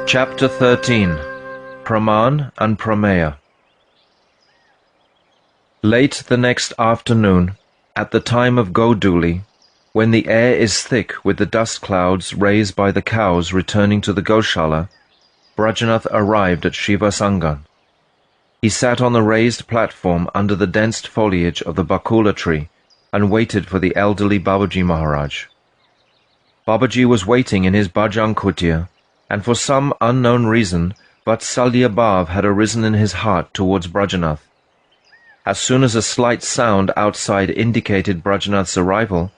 Chapter 13. Pramāṇa and Prameya. Late the next afternoon, at the time of Goduli, when the air is thick with the dust clouds raised by the cows returning to the Goshala, Brajanath arrived at Shivasangan. He sat on the raised platform under the dense foliage of the Bakula tree and waited for the elderly Babaji Maharaj. Babaji was waiting in his bhajang kutir, and for some unknown reason Vatsalya Bhav had arisen in his heart towards Brajanath. As soon as a slight sound outside indicated Brajanath's arrival,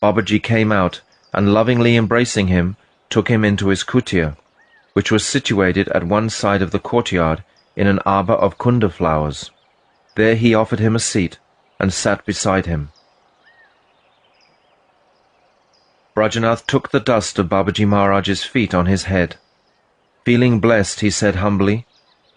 Babaji came out and, lovingly embracing him, took him into his kutir, which was situated at one side of the courtyard in an arbor of kunda flowers. There he offered him a seat and sat beside him. Brajanath took the dust of Babaji Maharaj's feet on his head. Feeling blessed, he said humbly,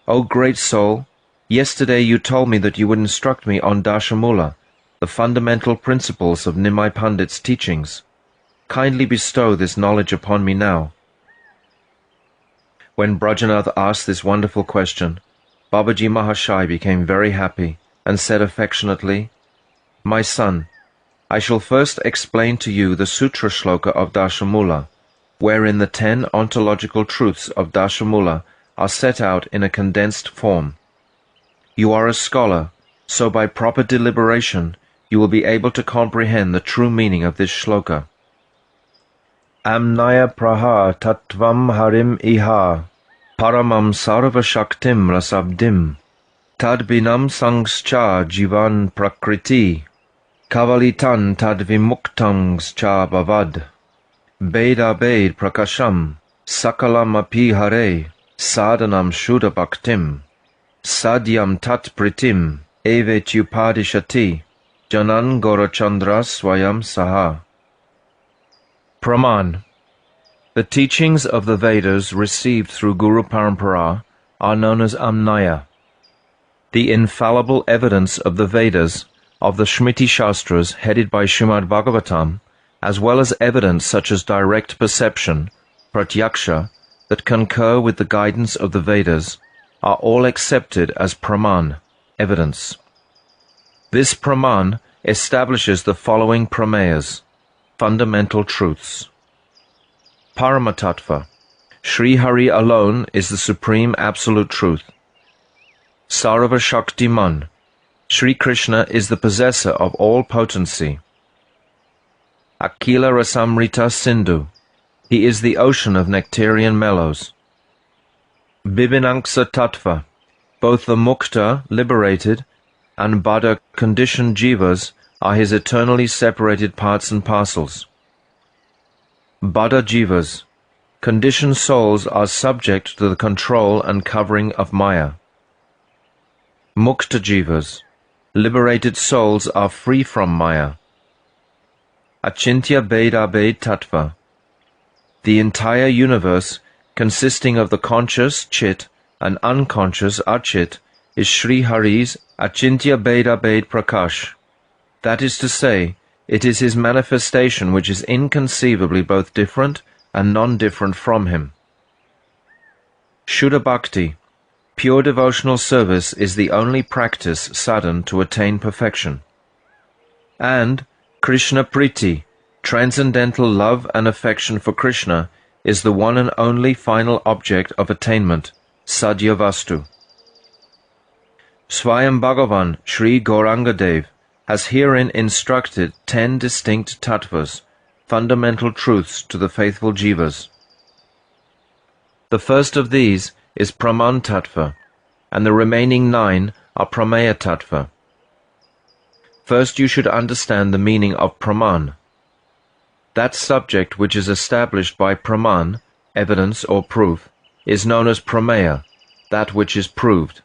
"O great soul, yesterday you told me that you would instruct me on Dasha-mula, the fundamental principles of Nimai Pandit's teachings. Kindly bestow this knowledge upon me now." When Brajanath asked this wonderful question, Babaji Mahashai became very happy and said affectionately, "My son, I shall first explain to you the Sutra Shloka of Dasha-mula, wherein the 10 ontological truths of Dasha-mula are set out in a condensed form. You are a scholar, so by proper deliberation you will be able to comprehend the true meaning of this shloka. Amnaya praha tattvam harim iha, paramam sarva shaktim rasabdim, tadbinam sangscha jivan prakriti, kavalitan tadvimuktamscha bavad, Beda-bed prakasham, sakalam api hare, sadhanam shuddha bhaktim, sadyam tat pritim, eve tupadishati, janan gorachandra swayam saha. Pramāṇa. The teachings of the Vedas received through Guru-parampara are known as Amnaya. The infallible evidence of the Vedas, of the Smriti Shastras headed by Srimad Bhagavatam, as well as evidence such as direct perception, pratyaksha, that concur with the guidance of the Vedas, are all accepted as pramāṇa, evidence. This pramāṇa establishes the following prameyas, fundamental truths. Paramatma. Sri Hari alone is the supreme absolute truth. Sarva Shaktiman. Sri Krishna is the possessor of all potency. Akila Rasamrita Sindhu. He is the ocean of nectarian mellows. Bibinanksa Tattva. Both the mukta, liberated, and baddha, conditioned jivas, are his eternally separated parts and parcels. Baddha jivas. Conditioned souls are subject to the control and covering of Maya. Mukta jivas. Liberated souls are free from Maya. Achintya Beda-bed Tattva. The entire universe, consisting of the conscious Chit and unconscious Achit, is Sri Hari's Achintya Beda-bed Prakash. That is to say, it is his manifestation which is inconceivably both different and non-different from him. Shuddha Bhakti. Pure devotional service is the only practice sadhan to attain perfection. And Krishna Priti, transcendental love and affection for Krishna, is the one and only final object of attainment, Sadhya Vastu. Swayam Bhagavan Sri Gauranga Dev has herein instructed 10 distinct tattvas, fundamental truths to the faithful jivas. The first of these is Pramāṇa tattva, and the remaining 9 are Prameya tattva. First you should understand the meaning of Pramāṇa. That subject which is established by Pramāṇa, evidence or proof, is known as Prameya, that which is proved,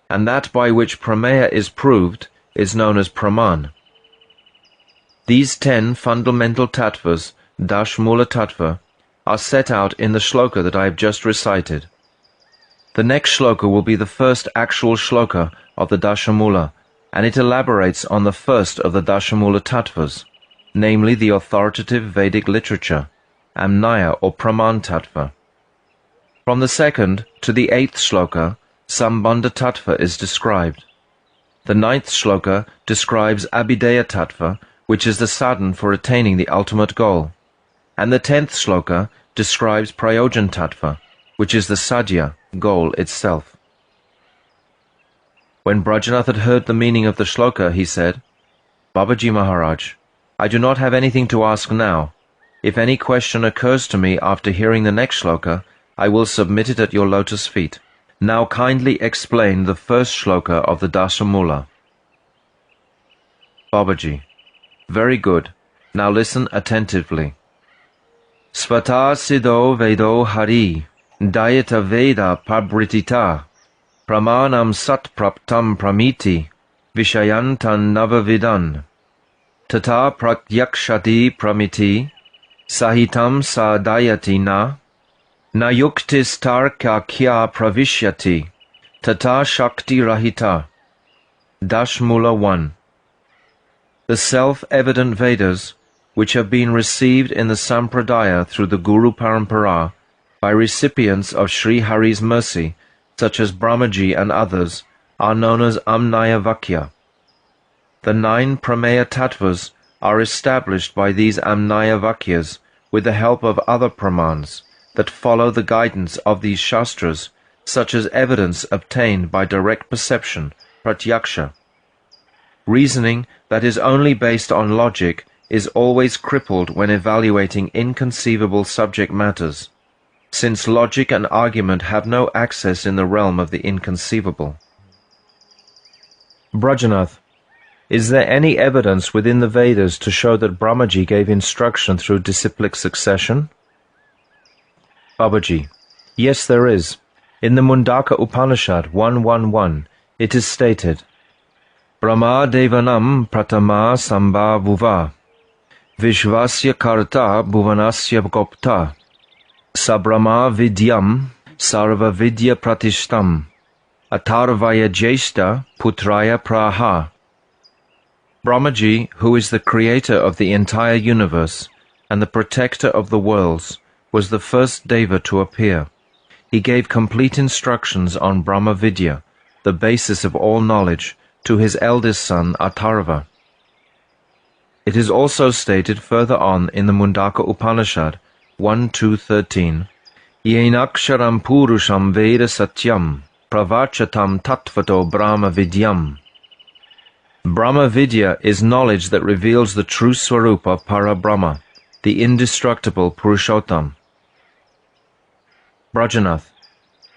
and that by which Prameya is proved is known as Pramāṇa. These 10 fundamental tattvas, Dasha-mula tattva, are set out in the shloka that I have just recited. The next shloka will be the first actual shloka of the Dasha-mula, and it elaborates on the first of the Dasha-mula tattvas, namely the authoritative Vedic literature, Amnaya or Pramāṇa tattva. From the 2nd to the 8th shloka, Sambandha Tattva is described. The 9th shloka describes Abhideya Tattva, which is the sadhan for attaining the ultimate goal. And the 10th shloka describes Prayojan Tattva, which is the sadhya, goal itself. When Brajanath had heard the meaning of the shloka, he said, Babaji Maharaj, I do not have anything to ask now. If any question occurs to me after hearing the next shloka, I will submit it at your lotus feet. Now kindly explain the first shloka of the Dasha-mula. Babaji, very good. Now listen attentively. Svata siddho vedo hari, dayata veda pabritita, pramanam sat praptam pramiti, vishayantan navavidan, tata pratyakshati pramiti, sahitam sadayati na yuktis tarka kya pravishyati, tata shakti rahita. Dasha-mula 1. The self-evident Vedas, which have been received in the Sampradaya through the Guru-parampara by recipients of Sri Hari's mercy, such as Brahmaji and others, are known as Amnaya Vakya. The 9 Prameya tattvas are established by these Amnaya Vakyas with the help of other pramāṇas that follow the guidance of these shastras, such as evidence obtained by direct perception, pratyaksha. Reasoning that is only based on logic is always crippled when evaluating inconceivable subject matters, since logic and argument have no access in the realm of the inconceivable. Brajanath, is there any evidence within the Vedas to show that Brahmaji gave instruction through disciplic succession? Babaji, yes there is. In the Mundaka Upanishad 1.1.1, it is stated, Brahma devanam pratama sambhavuva, vishvasya karta bhuvanasya gopta, sabrahma vidyam sarva vidya pratishtam, atharvaya jeshta putraya praha. Brahmaji, who is the creator of the entire universe and the protector of the worlds, was the first Deva to appear. He gave complete instructions on Brahma Vidya, the basis of all knowledge, to his eldest son Atharva. It is also stated further on in the Mundaka Upanishad 1.2.13, Yenaksharam purusham veda satyam pravachatam tattvato Brahma Vidyam. Brahma Vidya is knowledge that reveals the true Swarupa Parabrahma, the indestructible Purushottam. Brajanath,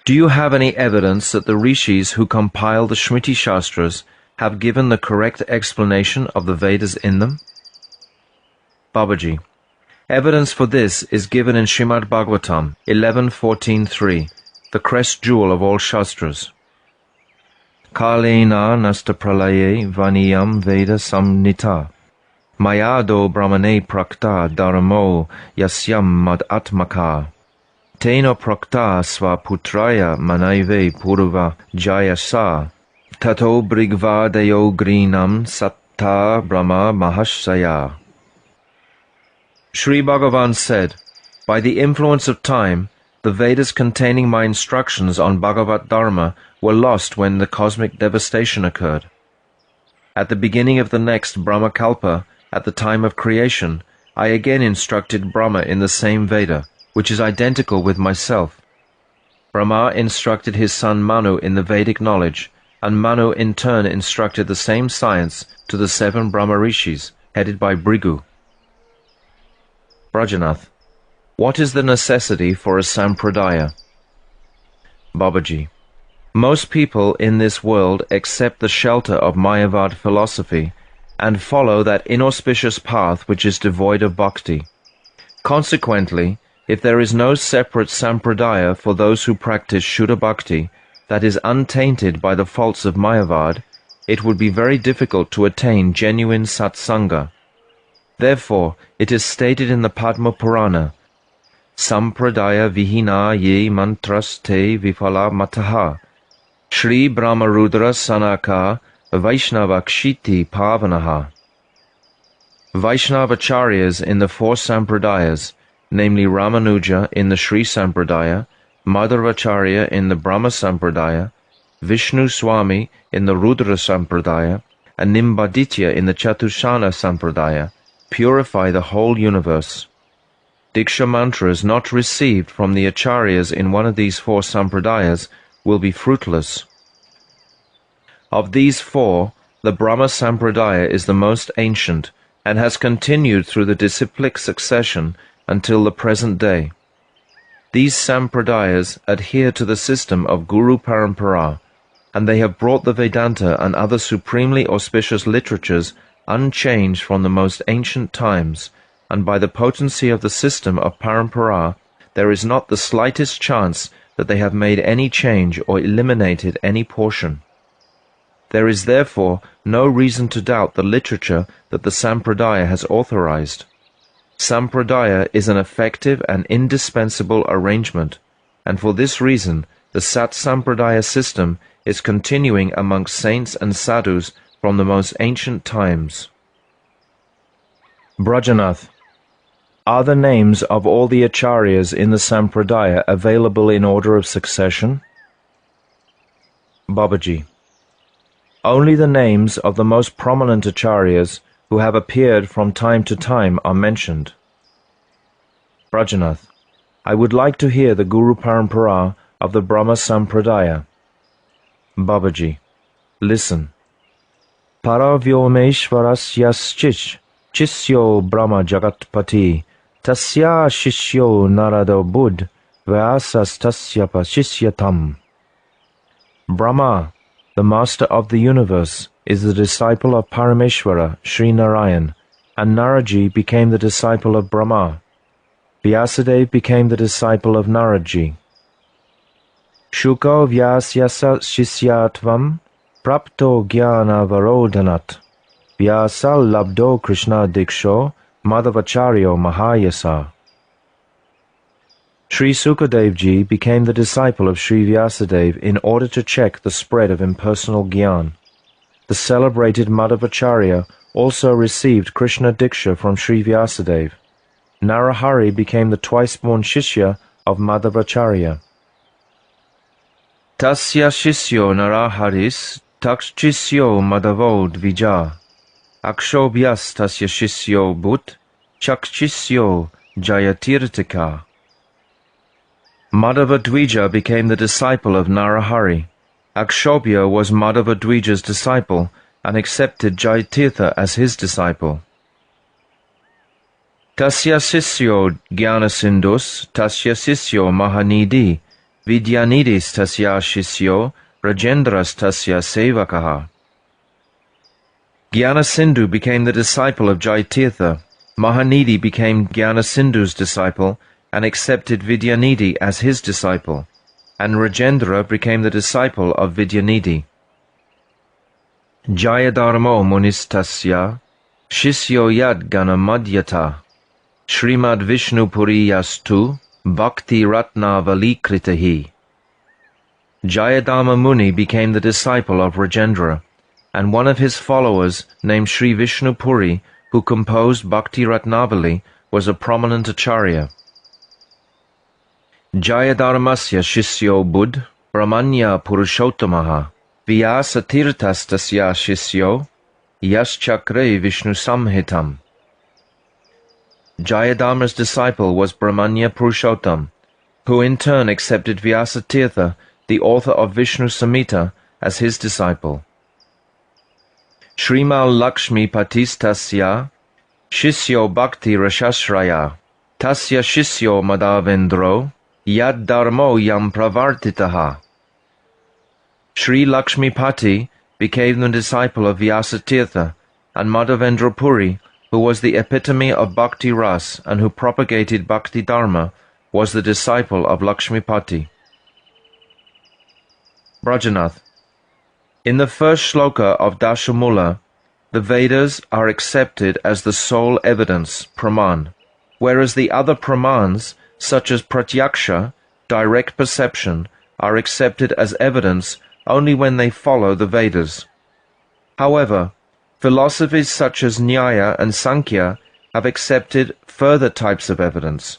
do you have any evidence that the rishis who compile the Smriti Shastras have given the correct explanation of the Vedas in them? Babaji, evidence for this is given in Srimad Bhagavatam 11.14.3, the crest jewel of all Shastras. Kalena nasta pralaye vaniyam veda samnita, mayado brahmane prakta dharmo yasyam mad atmaka, tena prakta svaputraya manaive purva jayasa, tato brigvadayo grinam satta brahma mahashaya. Sri Bhagavan said, by the influence of time, the Vedas containing my instructions on Bhagavat Dharma were lost when the cosmic devastation occurred. At the beginning of the next Brahma Kalpa, at the time of creation, I again instructed Brahma in the same Veda, which is identical with myself. Brahma instructed his son Manu in the Vedic knowledge, and Manu in turn instructed the same science to the 7 Brahma Rishis, headed by Bhrigu. Brajanath, what is the necessity for a sampradaya? Babaji, most people in this world accept the shelter of Mayavad philosophy and follow that inauspicious path which is devoid of bhakti. Consequently, if there is no separate sampradaya for those who practice Shuddha Bhakti that is untainted by the faults of Mayavad, it would be very difficult to attain genuine satsanga. Therefore, it is stated in the Padma Purana, Sampradaya vihina ye mantras te vifala mataha, Shri Brahmarudra Sanaka Vaishnavakshiti Pavanaha. Vaishnavacharyas in the 4 Sampradayas, namely Ramanuja in the Sri Sampradaya, Madhvacharya in the Brahma Sampradaya, Vishnu Swami in the Rudra Sampradaya, and Nimbaditya in the Chatushana Sampradaya purify the whole universe. Diksha mantras not received from the acharyas in one of these four sampradayas will be fruitless. Of these four, the Brahma Sampradaya is the most ancient and has continued through the disciplic succession until the present day. These sampradayas adhere to the system of Guru-parampara, and they have brought the Vedanta and other supremely auspicious literatures unchanged from the most ancient times, and by the potency of the system of parampara, there is not the slightest chance that they have made any change or eliminated any portion. There is therefore no reason to doubt the literature that the Sampradaya has authorized. Sampradaya is an effective and indispensable arrangement, and for this reason the Sat Sampradaya system is continuing amongst saints and sadhus from the most ancient times. Brajanath, are the names of all the acharyas in the Sampradaya available in order of succession? Babaji, only the names of the most prominent acharyas who have appeared from time to time are mentioned. Brajanath, I would like to hear the Guru-parampara of the Brahma Sampradaya. Babaji, listen. Paravyomeshvarasyaschish chisyo Brahma Jagatpati tasya shishyo narado buddh vyasas tasya pasishyatam. Brahma, the master of the universe, is the disciple of Parameshvara, Sri Narayan, and Naraji became the disciple of Brahma. Vyasadeva became the disciple of Naraji. Shuko Vyasyasa Shishyatvam Prapto Jnana Varodhanat Vyasal Labdo Krishna Diksho Madhavacharyo Mahayasa. Sri Sukadev Ji became the disciple of Sri Vyasadeva in order to check the spread of impersonal Gyan. The celebrated Madhavacharya also received Krishna Diksha from Sri Vyasadeva. Narahari became the twice-born Shishya of Madhavacharya. Tasya Shishyo Naraharis Takshishyo Madhavo Dvija Akshobhyas Tasya Shishyo Bhut Chakshishyo Jayatirtika. Madhava Dvija became the disciple of Narahari. Akshobhya was Madhava Dvija's disciple and accepted Jayatirtha as his disciple. Tasya Sisyo Jnana Sindhus Tasya Sisyo Mahanidhi Vidyanidhis Tasya Shisyo Rajendras Tasya Sevakaha. Jnana Sindhu became the disciple of Jayatirtha. Mahanidhi became Jnana Sindhu's disciple and accepted Vidyanidhi as his disciple, and Rajendra became the disciple of Vidyanidhi. Jayadharmo Munistasya Shishyo Yad Ganamadhyata Srimad Vishnu Puri Yastu Bhakti Ratna Valikritahi. Jayadharma Muni became the disciple of Rajendra, and one of his followers named Sri Vishnu Puri, who composed Bhakti Ratnavali, was a prominent acharya. Jayadharmasya Shishyo Buddh Pramanya Purushottamaha Vyasatirthas Tasya Shishyo Yaschakre Vishnu Samhitam. Jayadharma's disciple was Brahmanya Purushottam, who in turn accepted Vyasatirtha, the author of Vishnu Samhita, as his disciple. Srimal Lakshmi Patistasya Shishyo Bhakti Rashashraya Tasya Shishyo Madhavendro Yad Dharmo Yam Pravartitaha. Sri Lakshmi Pati became the disciple of Vyasatirtha, and Madhavendra Puri, who was the epitome of Bhakti Ras and who propagated Bhakti Dharma, was the disciple of Lakshmipati. Brajanath, in the first shloka of Dasha-mula, the Vedas are accepted as the sole evidence, Pramana, whereas the other Pramāṇas, such as Pratyaksha, direct perception, are accepted as evidence only when they follow the Vedas. However, philosophies such as Nyaya and Sankhya have accepted further types of evidence.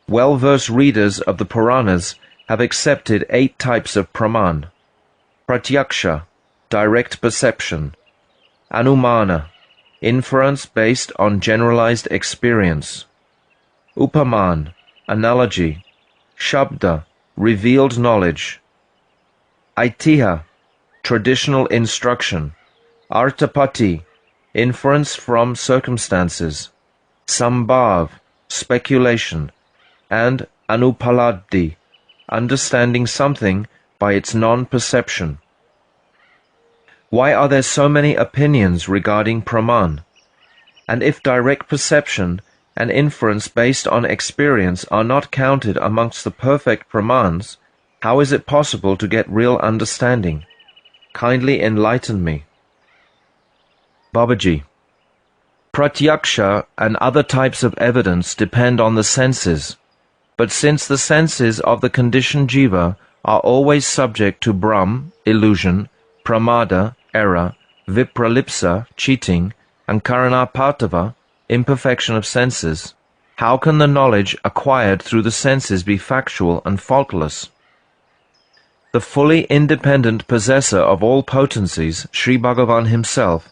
Well-versed readers of the Puranas have accepted 8 types of Pramāṇa. Pratyaksha, direct perception. Anumana, inference based on generalized experience. Upaman, analogy. Shabda, revealed knowledge. Aitiha, traditional instruction. Artapati, inference from circumstances. Sambhav, speculation. And Anupaladhi, understanding something by its non-perception. Why are there so many opinions regarding Pramāṇa? And if direct perception and inference based on experience are not counted amongst the perfect Pramāṇas, how is it possible to get real understanding? Kindly enlighten me. Babaji, Pratyaksha and other types of evidence depend on the senses, but since the senses of the conditioned jiva are always subject to Brahm, illusion, Pramada, error, Vipralipsa, cheating, and Karanapatava, imperfection of senses, how can the knowledge acquired through the senses be factual and faultless? The fully independent possessor of all potencies, Sri Bhagavan himself,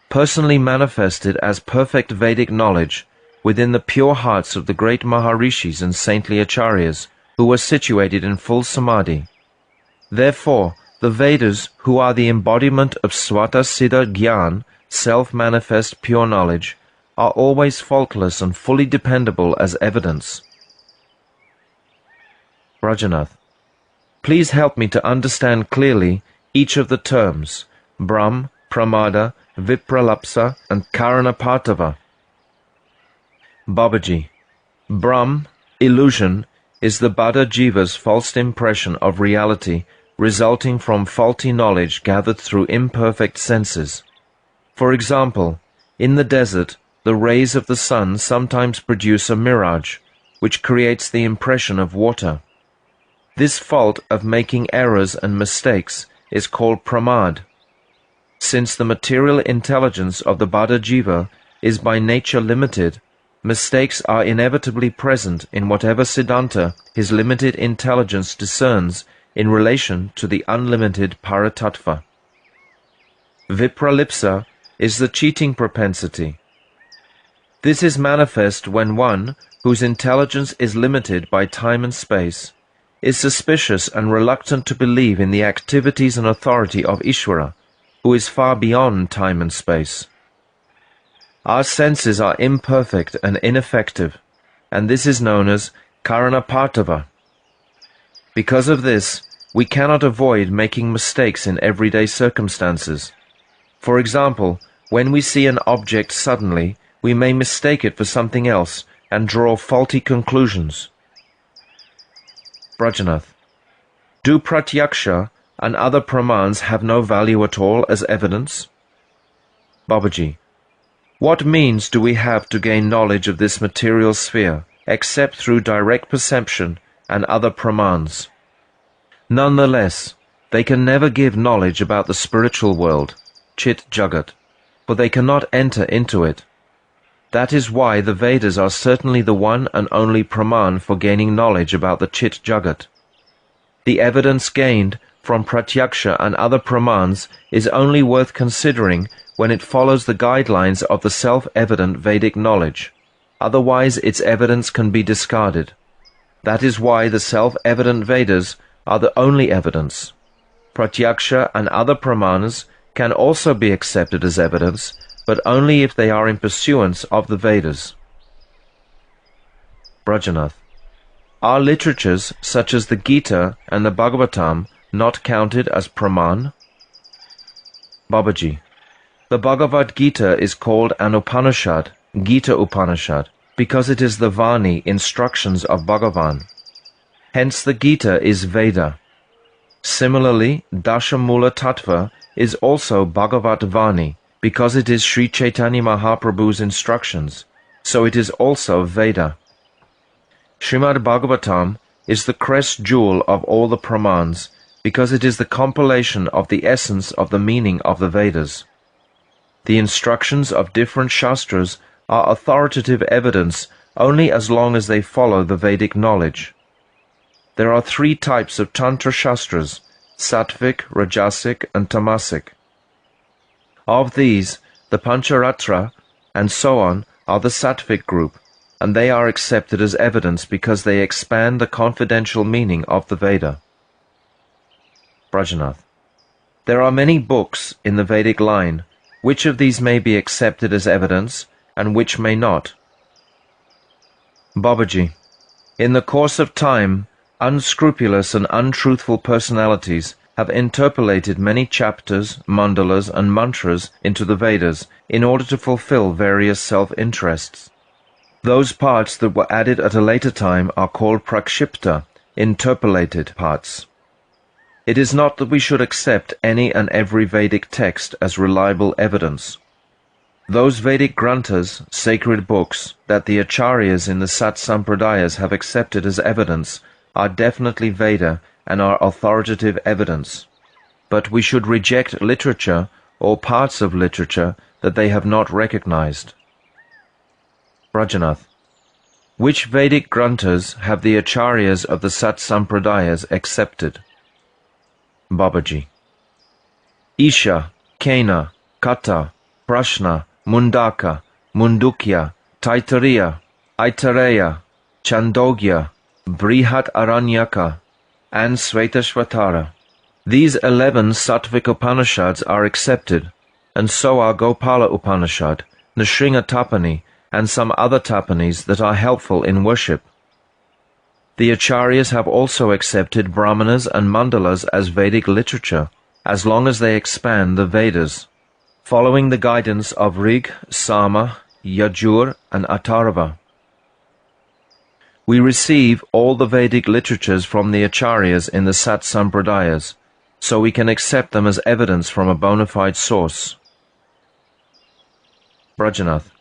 personally manifested as perfect Vedic knowledge within the pure hearts of the great Maharishis and saintly Acharyas, who were situated in full samadhi. Therefore, the Vedas, who are the embodiment of Swata Siddha Gyan, self-manifest pure knowledge, are always faultless and fully dependable as evidence. Rajanath, please help me to understand clearly each of the terms, Brahm, Pramada, Vipralapsa, and Karanapatava. Babaji, Brahm, illusion, is the Bada Jiva's false impression of reality resulting from faulty knowledge gathered through imperfect senses. For example, in the desert, the rays of the sun sometimes produce a mirage, which creates the impression of water. This fault of making errors and mistakes is called pramād. Since the material intelligence of the Bada Jiva is by nature limited, mistakes are inevitably present in whatever siddhanta his limited intelligence discerns in relation to the unlimited Paratattva. Vipralipsa is the cheating propensity. This is manifest when one, whose intelligence is limited by time and space, is suspicious and reluctant to believe in the activities and authority of Ishvara, who is far beyond time and space. Our senses are imperfect and ineffective, and this is known as Karanapatava. Because of this, we cannot avoid making mistakes in everyday circumstances. For example, when we see an object suddenly, we may mistake it for something else and draw faulty conclusions. Brajanath, do Pratyaksha and other Pramāṇas have no value at all as evidence? Babaji, what means do we have to gain knowledge of this material sphere except through direct perception and other Pramāṇas? Nonetheless, they can never give knowledge about the spiritual world, Chit Jagat, for they cannot enter into it. That is why the Vedas are certainly the one and only Pramāṇa for gaining knowledge about the Chit Jagat. The evidence gained from Pratyaksha and other Pramāṇas is only worth considering when it follows the guidelines of the self-evident Vedic knowledge. Otherwise its evidence can be discarded. That is why the self-evident Vedas are the only evidence. Pratyaksha and other Pramāṇas can also be accepted as evidence, but only if they are in pursuance of the Vedas. Brajanath, are literatures such as the Gita and the Bhagavatam not counted as Pramāṇa? Babaji, the Bhagavad Gita is called an Upanishad, Gita Upanishad, because it is the Vani, instructions of Bhagavan. Hence the Gita is Veda. Similarly, Dasha-mula Tattva is also Bhagavat Vani, because it is Sri Chaitanya Mahaprabhu's instructions, so it is also Veda. Srimad Bhagavatam is the crest jewel of all the Pramāṇas, because it is the compilation of the essence of the meaning of the Vedas. The instructions of different Shastras are authoritative evidence only as long as they follow the Vedic knowledge. There are three types of Tantra Shastras: Sattvic, Rajasic, and Tamasic. Of these, the Pancharatra and so on are the Sattvic group, and they are accepted as evidence because they expand the confidential meaning of the Veda. Brajanath. There are many books in the Vedic line. Which of these may be accepted as evidence, and which may not? Babaji. In the course of time, unscrupulous and untruthful personalities have interpolated many chapters, mandalas, and mantras into the Vedas in order to fulfill various self-interests. Those parts that were added at a later time are called prakshipta, interpolated parts. It is not that we should accept any and every Vedic text as reliable evidence. Those Vedic granthas, sacred books, that the acharyas in the Sat Sampradayas have accepted as evidence are definitely Veda and are authoritative evidence. But we should reject literature or parts of literature that they have not recognized. Brajanath. Which Vedic granthas have the acharyas of the Sat Sampradayas accepted? Babaji. Isha, Kena, Kata, Prashna, Mundaka, Mundukya, Taittiriya, Aitareya, Chandogya, Brihat Aranyaka, and Svetashvatara. These 11 Sattvic Upanishads are accepted, and so are Gopala Upanishad, Nrsinga Tapani, and some other Tapanis that are helpful in worship. The acharyas have also accepted Brahmanas and mandalas as Vedic literature, as long as they expand the Vedas, following the guidance of Rig, Sama, Yajur, and Atharva. We receive all the Vedic literatures from the acharyas in the Sat Sampradayas, so we can accept them as evidence from a bona fide source. Brajanath.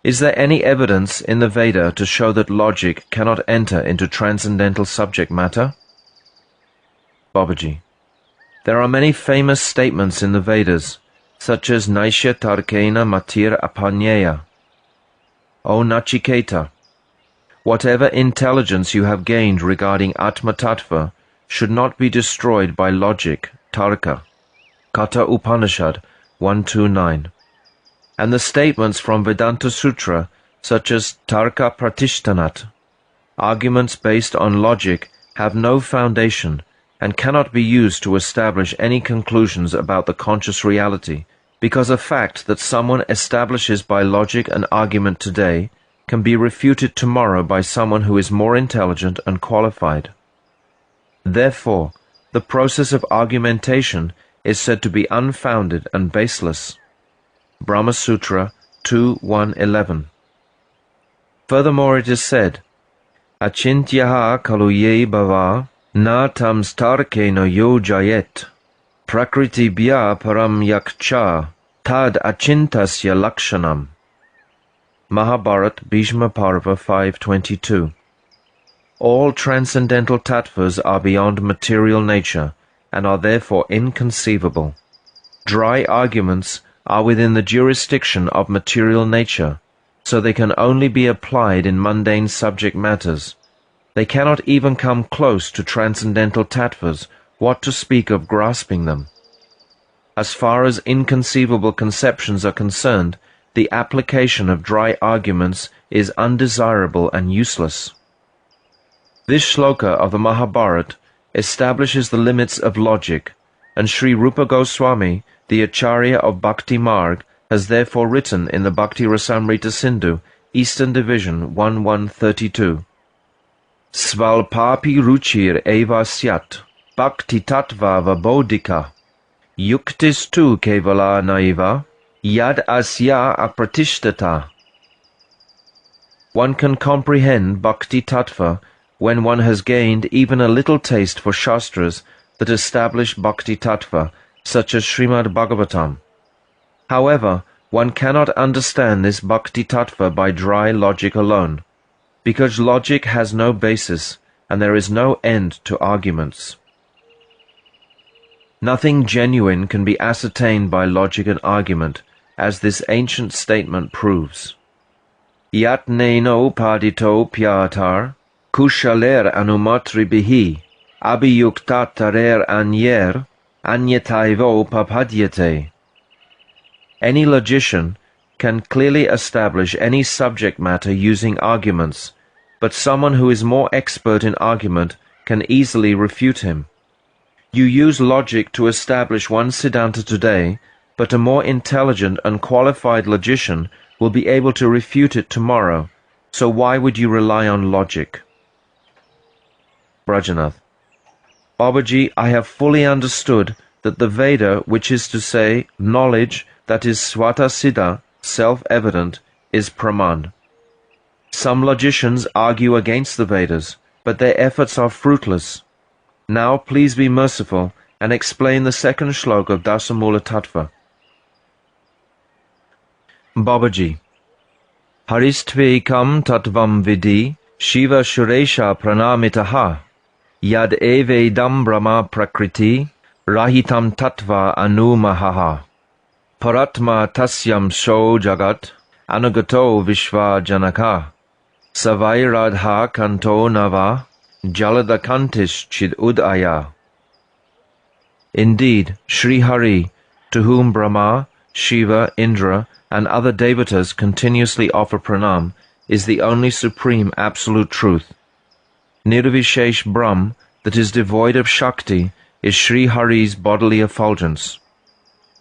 Is there any evidence in the Veda to show that logic cannot enter into transcendental subject matter? Babaji. There are many famous statements in the Vedas, such as Naishya Tarkena Matir Apanyeya. O Nachiketa, whatever intelligence you have gained regarding Atma Tattva should not be destroyed by logic, Tarka. Kata Upanishad 129. And the statements from Vedanta Sutra, such as Tarka Pratishtanat, arguments based on logic, have no foundation and cannot be used to establish any conclusions about the conscious reality, because a fact that someone establishes by logic and argument today can be refuted tomorrow by someone who is more intelligent and qualified. Therefore, the process of argumentation is said to be unfounded and baseless. Brahma Sutra 2.1.11. Furthermore, it is said, Achintyaha kaluye bhava na tam starkena yo jayet prakritibhya param yakcha tad achintasya lakshanam. Mahabharat Bhishma Parva 5.22. All transcendental tattvas are beyond material nature and are therefore inconceivable. Dry arguments are within the jurisdiction of material nature, so they can only be applied in mundane subject matters. They cannot even come close to transcendental tattvas, what to speak of grasping them. As far as inconceivable conceptions are concerned, the application of dry arguments is undesirable and useless. This shloka of the Mahabharata establishes the limits of logic, and Sri Rupa Goswami, the Acharya of Bhakti Marg, has therefore written in the Bhakti Rasamrita Sindhu, Eastern Division 1.132, Svalpapi ruchir eva syat, bhakti tattva vabodhika, yuktis tu kevala naiva, yad asya apratishtata. One can comprehend bhakti tattva when one has gained even a little taste for shastras that establish bhakti tattva, such as Srimad Bhagavatam. However, one cannot understand this bhakti tattva by dry logic alone, because logic has no basis and there is no end to arguments. Nothing genuine can be ascertained by logic and argument, as this ancient statement proves. Yatneno padito pyatar, kushaler anumatri bihi, abhiyuktatarer anyer, anyataivo papadyate. Any logician can clearly establish any subject matter using arguments, but someone who is more expert in argument can easily refute him. You use logic to establish one Siddhanta today, but a more intelligent and qualified logician will be able to refute it tomorrow, so why would you rely on logic? Brajanath: Babaji, I have fully understood that the Veda, which is to say, knowledge that is swata siddha, self-evident, is Pramāṇa. Some logicians argue against the Vedas, but their efforts are fruitless. Now please be merciful and explain the second shloka of Dasha-mula tattva. Babaji: Haristvekam tattvam vidi Shiva Shuresha pranamitaha Yad evedam brahma prakriti Rahitam tattva anumahaha Paratma tasyam sho jagat Anugato vishva janaka Savairadha kanto nava Jaladakantish chid udaya. Indeed, Sri Hari, to whom Brahma, Shiva, Indra, and other devatas continuously offer pranam, is the only supreme absolute truth. Nirvishesh Brahm, that is devoid of Shakti, is Sri Hari's bodily effulgence.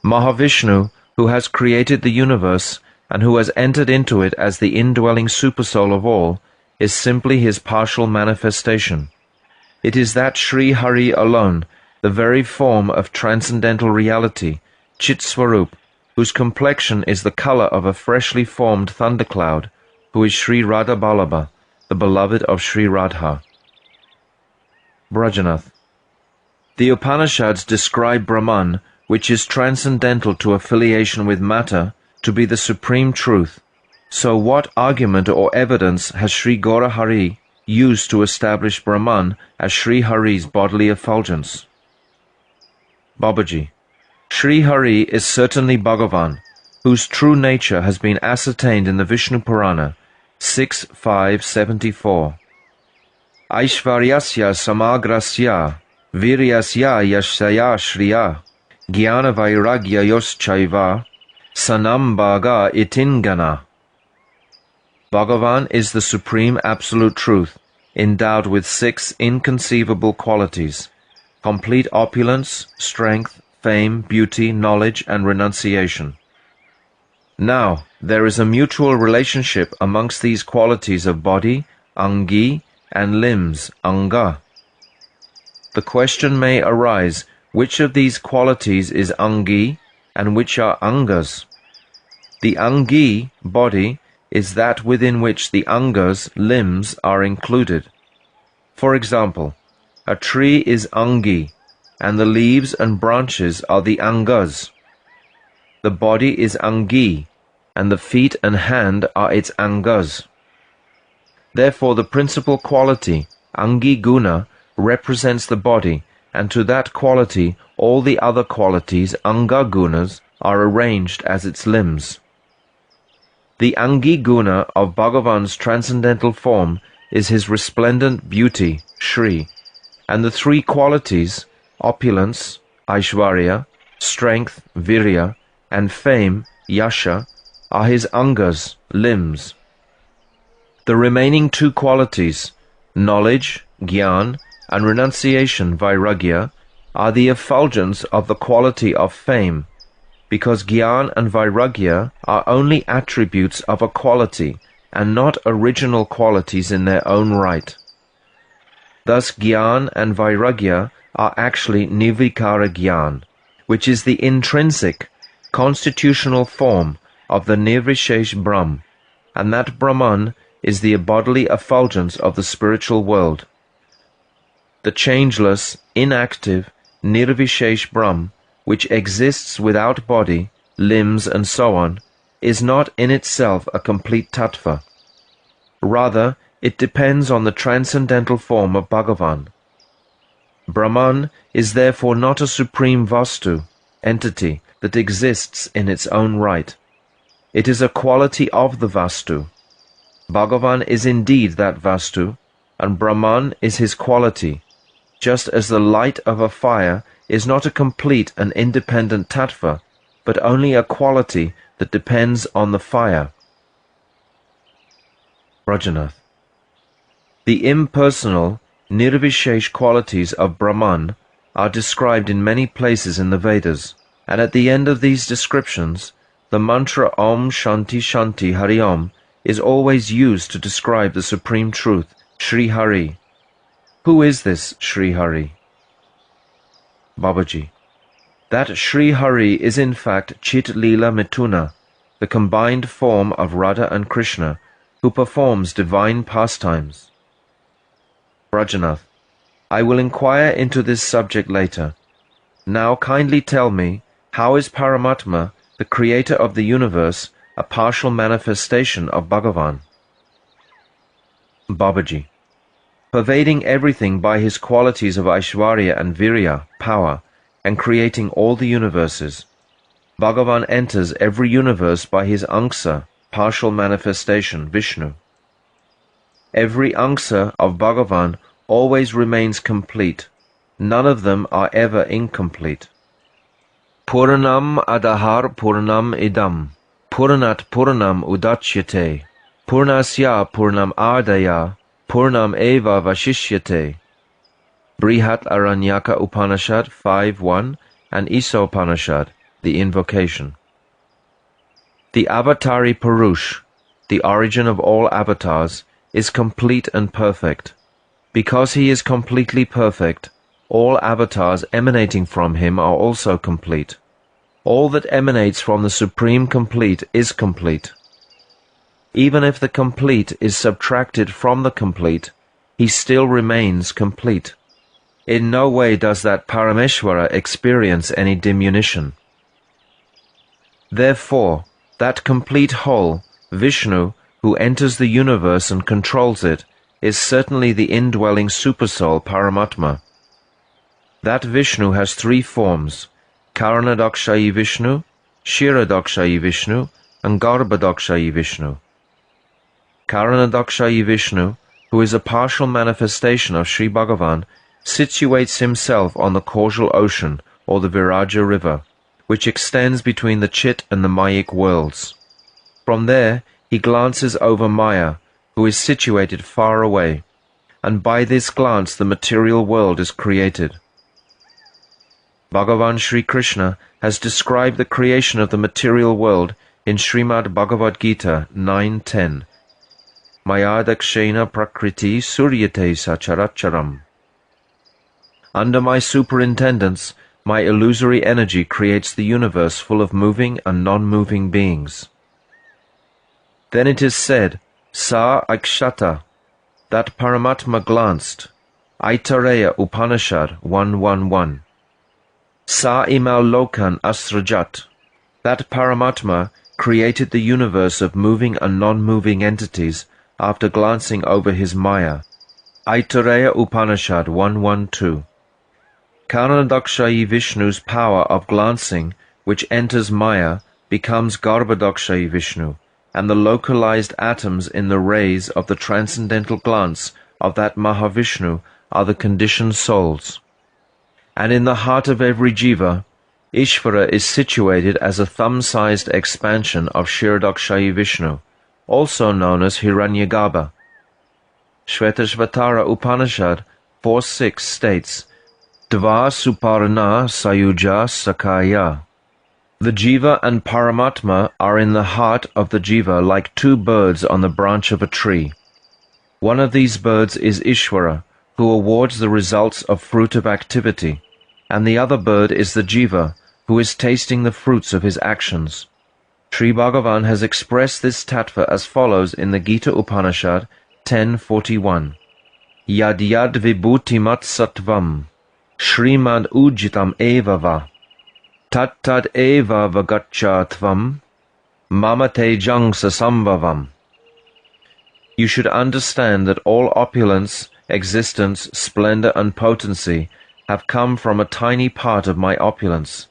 Mahavishnu, who has created the universe and who has entered into it as the indwelling supersoul of all, is simply his partial manifestation. It is that Sri Hari alone, the very form of transcendental reality, Chit Swarup, whose complexion is the color of a freshly formed thundercloud, who is Sri Radha Ballabha, the beloved of Sri Radha. Brajanath: The Upanishads describe Brahman, which is transcendental to affiliation with matter, to be the supreme truth. So what argument or evidence has Sri Gaura Hari used to establish Brahman as Sri Hari's bodily effulgence? Babaji: Sri Hari is certainly Bhagavan, whose true nature has been ascertained in the Vishnu Purana, 6.5.74. Aishvaryasya samagrasya, viryasya yashaya shriya, jnana vairagya yoschaiva, sanam bhaga itingana. Bhagavan is the supreme absolute truth, endowed with 6 inconceivable qualities: complete opulence, strength, fame, beauty, knowledge, and renunciation. Now, there is a mutual relationship amongst these qualities of body, angi, and limbs, anga. The question may arise, which of these qualities is angi, and which are angas? The angi, body, is that within which the angas, limbs, are included. For example, a tree is angi, and the leaves and branches are the angas. The body is angi, and the feet and hand are its angas. Therefore the principal quality, angi guna, represents the body, and to that quality all the other qualities, anga gunas, are arranged as its limbs. The angi guna of Bhagavan's transcendental form is his resplendent beauty, Shri, and the 3 qualities, opulence, Aishwarya, strength, Virya, and fame, Yasha, are his angas, limbs. The remaining 2 qualities, knowledge, Gyan, and renunciation, Vairagya, are the effulgence of the quality of fame, because Gyan and Vairagya are only attributes of a quality and not original qualities in their own right. Thus Gyan and Vairagya are actually Nirvikara Gyan, which is the intrinsic, constitutional form of the Nirvishesh Brahm, and that Brahman is the bodily effulgence of the spiritual world. The changeless, inactive, Nirvishesh Brahm, which exists without body, limbs, and so on, is not in itself a complete tattva. Rather, it depends on the transcendental form of Bhagavan. Brahman is therefore not a supreme vastu, entity, that exists in its own right. It is a quality of the vastu. Bhagavan is indeed that Vastu, and Brahman is his quality, just as the light of a fire is not a complete and independent tattva, but only a quality that depends on the fire. Rajanath. The impersonal, nirvishesh qualities of Brahman are described in many places in the Vedas, and at the end of these descriptions, the mantra Om Shanti Shanti Hari Om is always used to describe the Supreme Truth, Sri Hari. Who is this Sri Hari? Babaji. That Sri Hari is in fact Chit Leela Mituna, the combined form of Radha and Krishna, who performs divine pastimes. Rajanath. I will inquire into this subject later. Now kindly tell me, how is Paramatma, the creator of the universe, a partial manifestation of Bhagavan? Babaji. Pervading everything by his qualities of Aishwarya and Virya, power, and creating all the universes, Bhagavan enters every universe by his Angsa, partial manifestation, Vishnu. Every Angsa of Bhagavan always remains complete. None of them are ever incomplete. Puranam adahar Puranam idam, Puranat Puranam udachyate, Purnasya Purnam ardaya, Purnam eva vashishyate. Brihat Aranyaka Upanishad 5.1 and Isopanishad, the invocation. The Avatari Purush, the origin of all avatars, is complete and perfect. Because he is completely perfect, all avatars emanating from him are also complete. All that emanates from the Supreme Complete is complete. Even if the complete is subtracted from the complete, he still remains complete. In no way does that Parameshwara experience any diminution. Therefore, that complete whole, Vishnu, who enters the universe and controls it, is certainly the indwelling supersoul Paramatma. That Vishnu has three forms, Karanadakshayi Vishnu, Shiradakshayi Vishnu, and Garbhadakshayi Vishnu. Karanadakshayi Vishnu, who is a partial manifestation of Sri Bhagavan, situates himself on the causal ocean, or the Viraja river, which extends between the Chit and the Mayic worlds. From there, he glances over Maya, who is situated far away, and by this glance the material world is created. Bhagavan Sri Krishna has described the creation of the material world in Srimad Bhagavad Gita 9.10. Mayadakshena prakriti suryate sacharacharam. Under my superintendence, my illusory energy creates the universe full of moving and non-moving beings. Then it is said, Sa Akshata, that Paramatma glanced, Aitareya Upanishad 1.1.1. Sa Imal Lokan Asrajat, that Paramatma created the universe of moving and non-moving entities after glancing over his Maya, Aitareya Upanishad 1.1.2. Karanadakshayi Vishnu's power of glancing, which enters Maya, becomes Garbhadakshayi Vishnu, and the localized atoms in the rays of the transcendental glance of that Mahavishnu are the conditioned souls. And in the heart of every jiva, Ishvara is situated as a thumb-sized expansion of Shiradakshayi Vishnu, also known as Hiranyagarbha. Shvetashvatara Upanishad 4.6 states, Dva Suparna Sayuja Sakaya. The jiva and Paramatma are in the heart of the jiva like two birds on the branch of a tree. One of these birds is Ishvara, who awards the results of fruit of activity, and the other bird is the jiva, who is tasting the fruits of his actions. Sri Bhagavan has expressed this tattva as follows in the Gita Upanishad 10.41. Yad yad vibhutimat sattvam, Shrimad ujitam eva va. Tat tad eva vagaccha tvam, mama tejang sasambhavam. You should understand that all opulence, existence, splendor, and potency have come from a tiny part of my opulence.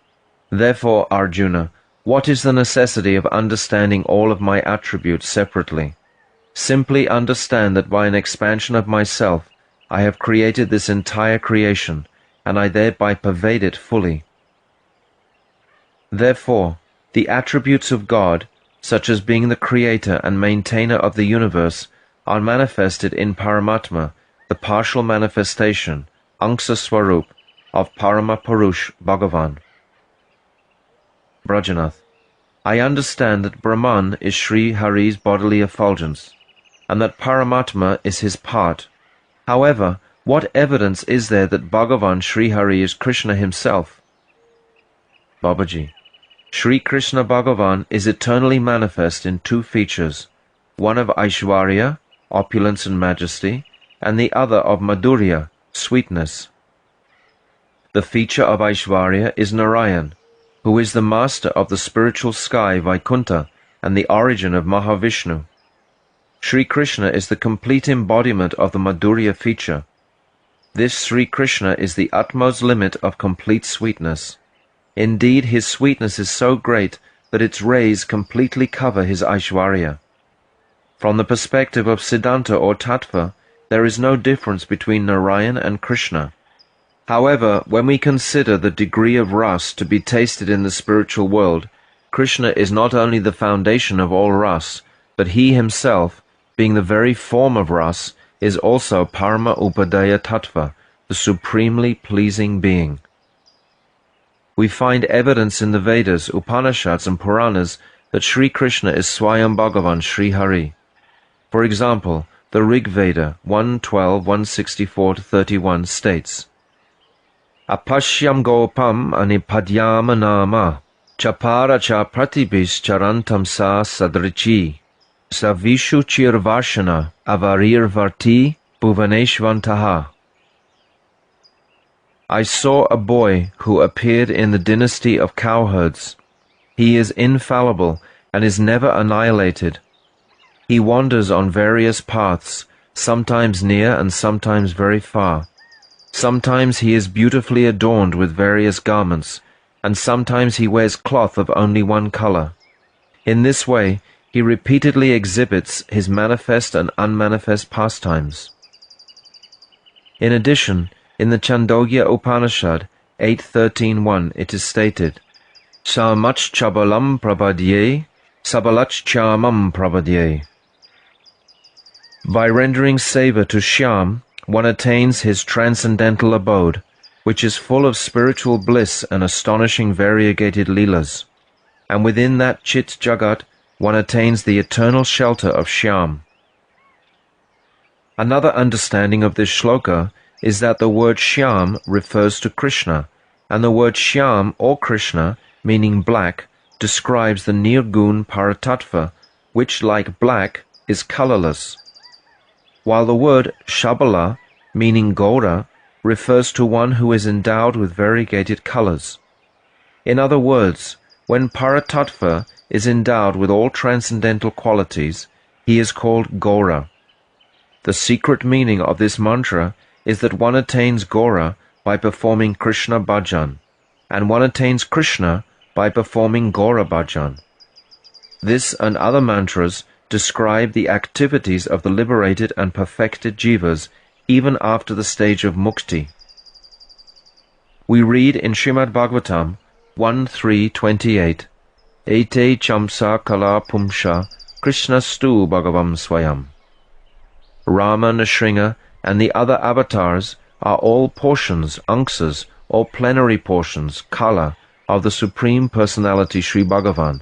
Therefore, Arjuna, what is the necessity of understanding all of my attributes separately? Simply understand that by an expansion of myself, I have created this entire creation, and I thereby pervade it fully. Therefore, the attributes of God, such as being the creator and maintainer of the universe, are manifested in Paramatma, the partial manifestation, Angsa Swarup, of Paramapurush Bhagavan. Brajanath. I understand that Brahman is Sri Hari's bodily effulgence, and that Paramatma is his part. However, what evidence is there that Bhagavan Sri Hari is Krishna himself? Babaji. Sri Krishna Bhagavan is eternally manifest in two features, one of Aishwarya, opulence and majesty, and the other of Madhurya, sweetness. The feature of Aishwarya is Narayan, who is the master of the spiritual sky Vaikuntha and the origin of Mahavishnu. Sri Krishna is the complete embodiment of the Madhurya feature. This Sri Krishna is the utmost limit of complete sweetness. Indeed, his sweetness is so great that its rays completely cover his Aishwarya. From the perspective of Siddhanta or Tattva, there is no difference between Narayan and Krishna. However, when we consider the degree of ras to be tasted in the spiritual world, Krishna is not only the foundation of all ras, but he himself, being the very form of ras, is also Parama Upadaya Tattva, the supremely pleasing being. We find evidence in the Vedas, Upanishads and Puranas that Sri Krishna is Swayam Bhagavan Sri Hari. For example, the Rig Veda 1.12, 164-31 states, Apashyam gopam anipadyama nama, chapara cha pratibis charantam sa sadrichi, savishu chirvarshana avarir varti bhuvaneshvantaha. I saw a boy who appeared in the dynasty of cowherds. He is infallible and is never annihilated. He wanders on various paths, sometimes near and sometimes very far. Sometimes he is beautifully adorned with various garments, and sometimes he wears cloth of only one color. In this way, he repeatedly exhibits his manifest and unmanifest pastimes. In addition, in the Chandogya Upanishad 8.13.1 it is stated, Samach chabalam prabhadye, sabalach chamam prabhadye. By rendering seva to Shyam, one attains his transcendental abode, which is full of spiritual bliss and astonishing variegated leelas. And within that Chit Jagat, one attains the eternal shelter of Shyam. Another understanding of this shloka is that the word Shyam refers to Krishna, and the word Shyam or Krishna, meaning black, describes the Nirgun Paratattva, which, like black, is colorless. While the word Shabala, meaning Gaura, refers to one who is endowed with variegated colors. In other words, when Paratattva is endowed with all transcendental qualities, he is called Gaura. The secret meaning of this mantra is that one attains Gaura by performing Krishna Bhajan, and one attains Krishna by performing Gaura Bhajan. This and other mantras describe the activities of the liberated and perfected jivas even after the stage of mukti. We read in Srimad Bhagavatam 1.3.28, Ete chamsa kala pumsha Krishna stu bhagavam swayam. Rama, Nrsimha, and the other avatars are all portions, anksas, or plenary portions, kala, of the Supreme Personality Sri Bhagavan.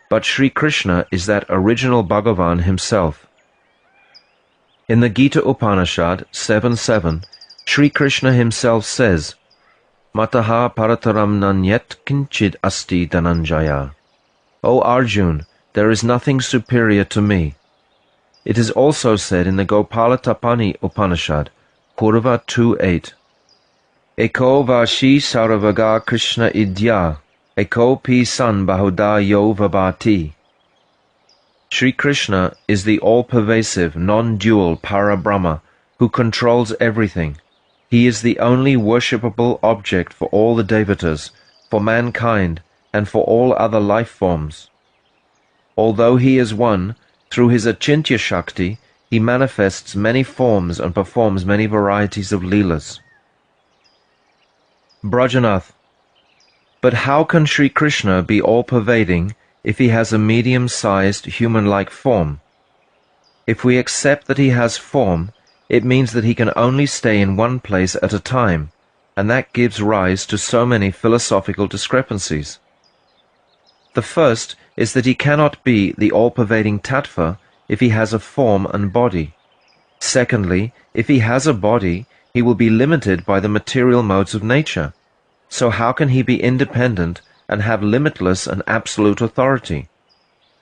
But Sri Krishna is that original Bhagavan himself. In the Gita Upanishad 7.7, Sri Krishna himself says, Mataha parataram nanyet kinchid asti dhananjaya. O Arjun, there is nothing superior to me. It is also said in the Gopala Tapani Upanishad, Purva 2.8, Eko vashi saravaga Krishna idya, Eko pi san bahuda yo vabhati. Sri Krishna is the all-pervasive, non-dual Para-Brahma who controls everything. He is the only worshipable object for all the devatas, for mankind, and for all other life forms. Although he is one, Through his Achintya Shakti, he manifests many forms and performs many varieties of Leelas. Brajanath. But how can Sri Krishna be all-pervading if he has a medium-sized human-like form? If we accept that he has form, it means that he can only stay in one place at a time, and that gives rise to so many philosophical discrepancies. The first is that he cannot be the all-pervading tattva if he has a form and body. Secondly, if he has a body, he will be limited by the material modes of nature. So how can he be independent and have limitless and absolute authority?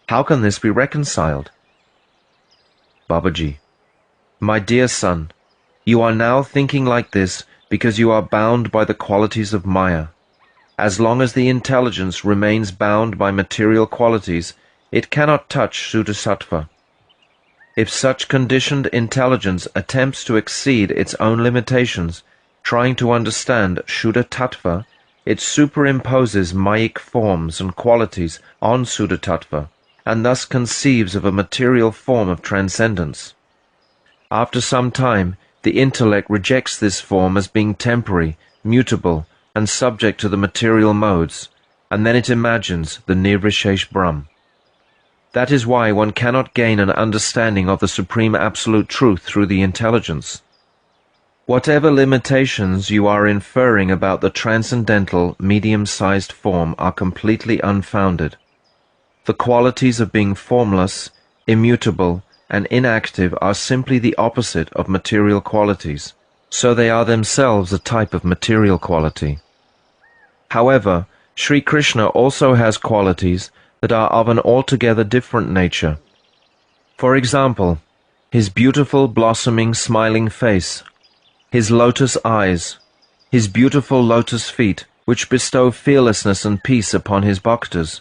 How can this be reconciled? Babaji. My dear son, you are now thinking like this because you are bound by the qualities of Maya. As long as the intelligence remains bound by material qualities, it cannot touch Suddha-sattva. If such conditioned intelligence attempts to exceed its own limitations, trying to understand Shuddha-tattva, it superimposes Mayic forms and qualities on Suddha-tattva, and thus conceives of a material form of transcendence. After some time, the intellect rejects this form as being temporary, mutable, and subject to the material modes, and then it imagines the Nirvishesh Brahm. That is why one cannot gain an understanding of the Supreme Absolute Truth through the intelligence. Whatever limitations you are inferring about the transcendental, medium-sized form are completely unfounded. The qualities of being formless, immutable, and inactive are simply the opposite of material qualities, so they are themselves a type of material quality. However, Sri Krishna also has qualities that are of an altogether different nature. For example, his beautiful blossoming smiling face, his lotus eyes, his beautiful lotus feet, which bestow fearlessness and peace upon his bhaktas,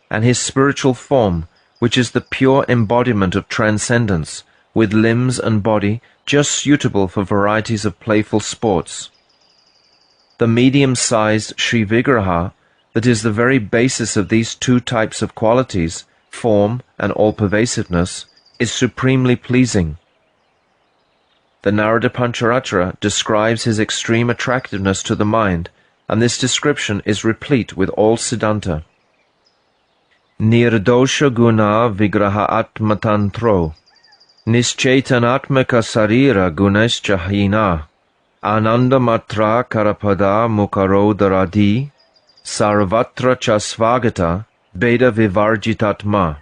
and his spiritual form, which is the pure embodiment of transcendence, with limbs and body just suitable for varieties of playful sports. The medium-sized Sri Vigraha, that is the very basis of these two types of qualities, form and all-pervasiveness, is supremely pleasing. The Narada Pancharatra describes his extreme attractiveness to the mind, and this description is replete with all Siddhanta. Nirdosha guna vigraha atmatantro, nischaitanatmaka sarira gunescha hina, ananda matra karapada mukarodaradi, sarvatra cha svagata, beda vivarjitatma.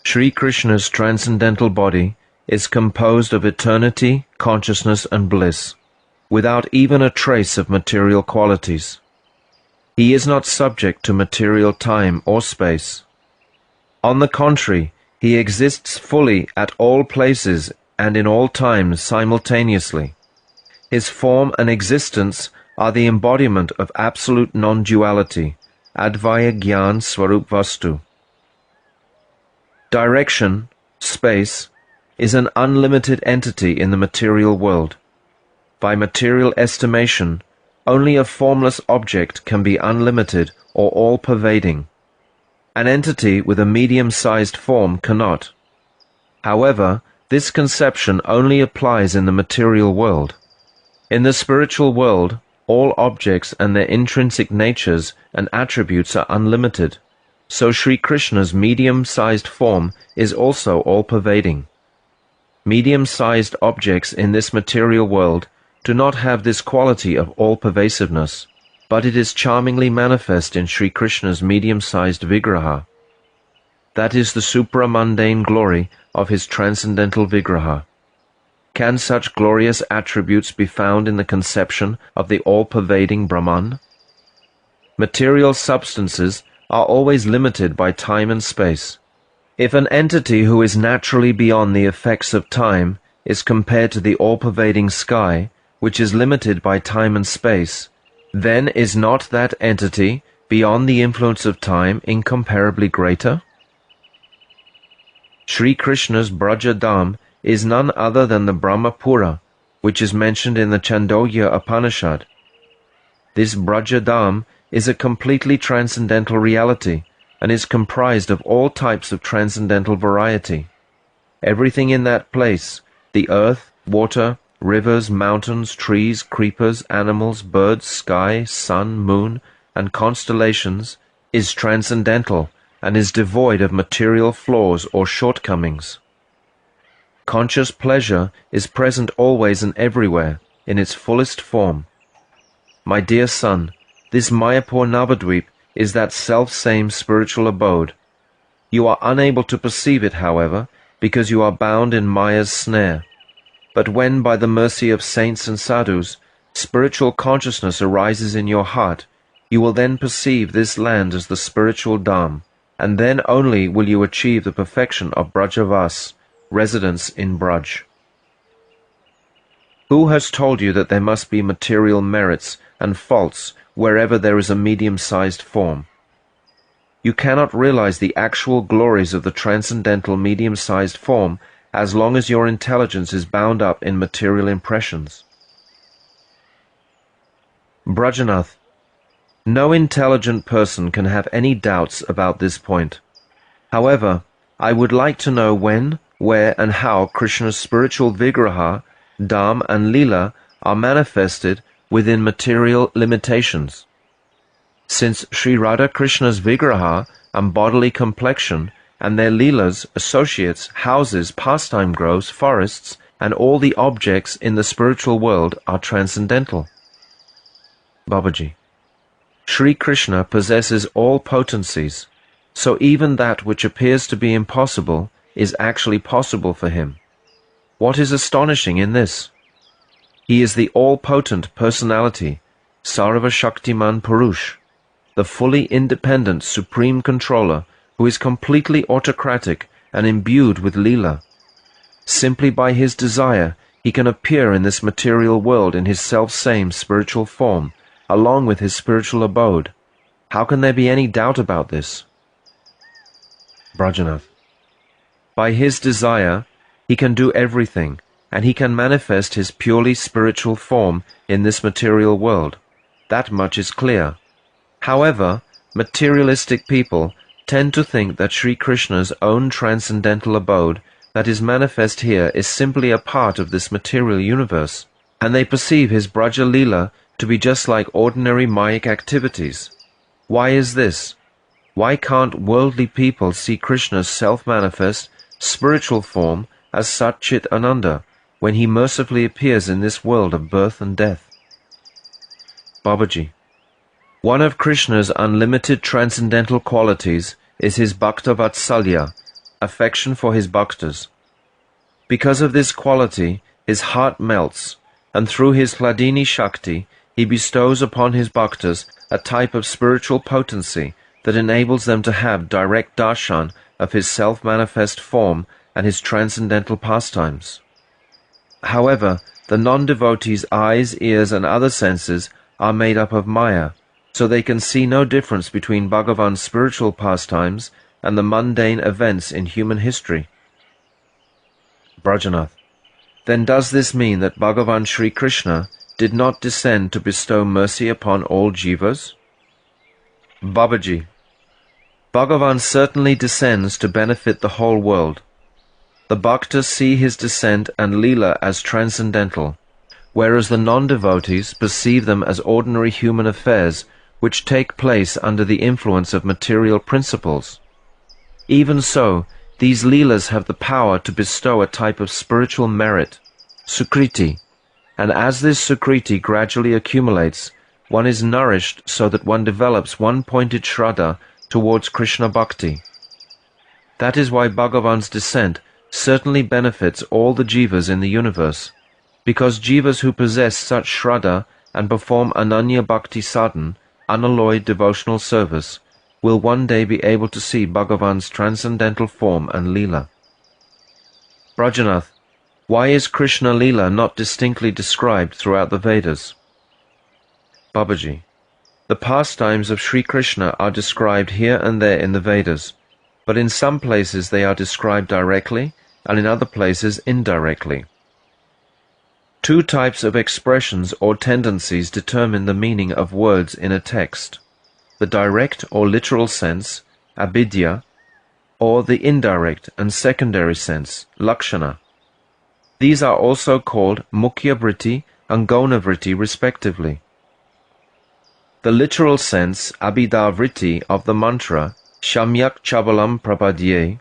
Sri Krishna's transcendental body is composed of eternity, consciousness and bliss, without even a trace of material qualities. He is not subject to material time or space. On the contrary, he exists fully at all places and in all times simultaneously. His form and existence are the embodiment of absolute non-duality, Advaya Gyan Swarup Vastu. Direction, space, is an unlimited entity in the material world. By material estimation, only a formless object can be unlimited or all-pervading. An entity with a medium-sized form cannot. However, this conception only applies in the material world. In the spiritual world, all objects and their intrinsic natures and attributes are unlimited, so Sri Krishna's medium-sized form is also all-pervading. Medium-sized objects in this material world do not have this quality of all-pervasiveness, but it is charmingly manifest in Sri Krishna's medium-sized Vigraha. That is the supramundane glory of his transcendental Vigraha. Can such glorious attributes be found in the conception of the all-pervading Brahman? Material substances are always limited by time and space. If an entity who is naturally beyond the effects of time is compared to the all-pervading sky, which is limited by time and space, then is not that entity, beyond the influence of time, incomparably greater? Sri Krishna's Braja Dham is none other than the Brahmapura, which is mentioned in the Chandogya Upanishad. This Braja Dham is a completely transcendental reality, and is comprised of all types of transcendental variety. Everything in that place, the earth, water, rivers, mountains, trees, creepers, animals, birds, sky, sun, moon, and constellations, is transcendental and is devoid of material flaws or shortcomings. Conscious pleasure is present always and everywhere, in its fullest form. My dear son, this Mayapur Navadvip is that self-same spiritual abode. You are unable to perceive it, however, because you are bound in Maya's snare. But when, by the mercy of saints and sadhus, spiritual consciousness arises in your heart, you will then perceive this land as the spiritual Dham, and then only will you achieve the perfection of Brajavas, residence in Braj. Who has told you that there must be material merits and faults wherever there is a medium-sized form? You cannot realize the actual glories of the transcendental medium-sized form as long as your intelligence is bound up in material impressions. Brajanath, no intelligent person can have any doubts about this point. However, I would like to know when, where, and how Krishna's spiritual Vigraha, Dham, and Leela are manifested within material limitations. Since Sri Radha Krishna's Vigraha and bodily complexion and their Leelas, associates, houses, pastime groves, forests, and all the objects in the spiritual world are transcendental. Babaji, Sri Krishna possesses all potencies, so even that which appears to be impossible is actually possible for him. What is astonishing in this? He is the all-potent personality, Sarva Shaktiman Purush, the fully independent supreme controller who is completely autocratic and imbued with Leela. Simply by his desire, he can appear in this material world in his self-same spiritual form, along with his spiritual abode. How can there be any doubt about this? Brajanath, by his desire, he can do everything, and he can manifest his purely spiritual form in this material world. That much is clear. However, materialistic people tend to think that Sri Krishna's own transcendental abode that is manifest here is simply a part of this material universe, and they perceive his Braja Leela to be just like ordinary Mayic activities. Why is this? Why can't worldly people see Krishna's self-manifest, spiritual form as Sat Chit Ananda, when he mercifully appears in this world of birth and death? Babaji, one of Krishna's unlimited transcendental qualities is his Bhakta Vatsalya, affection for his bhaktas. Because of this quality, his heart melts, and through his Hladini Shakti, he bestows upon his bhaktas a type of spiritual potency that enables them to have direct darshan of his self-manifest form and his transcendental pastimes. However, the non-devotees' eyes, ears, and other senses are made up of Maya, so they can see no difference between Bhagavan's spiritual pastimes and the mundane events in human history. Brajanath, then does this mean that Bhagavan Sri Krishna did not descend to bestow mercy upon all jivas? Babaji, Bhagavan certainly descends to benefit the whole world. The bhaktas see his descent and Leela as transcendental, whereas the non-devotees perceive them as ordinary human affairs which take place under the influence of material principles. Even so, these Leelas have the power to bestow a type of spiritual merit, Sukriti, and as this Sukriti gradually accumulates, one is nourished so that one develops one-pointed Shraddha towards Krishna Bhakti. That is why Bhagavan's descent certainly benefits all the jivas in the universe, because jivas who possess such Shraddha and perform Ananya Bhakti Sadhan, unalloyed devotional service, will one day be able to see Bhagavan's transcendental form and Leela. Brajanath, why is Krishna Leela not distinctly described throughout the Vedas? Babaji, the pastimes of Sri Krishna are described here and there in the Vedas, but in some places they are described directly and in other places indirectly. Two types of expressions or tendencies determine the meaning of words in a text: the direct or literal sense avidya, or the indirect and secondary sense, lakshana. These are also called mukhya vritti and gona vritti respectively. The literal sense, abhidha vritti, of the mantra, Shamyak Chabalam Prapadye,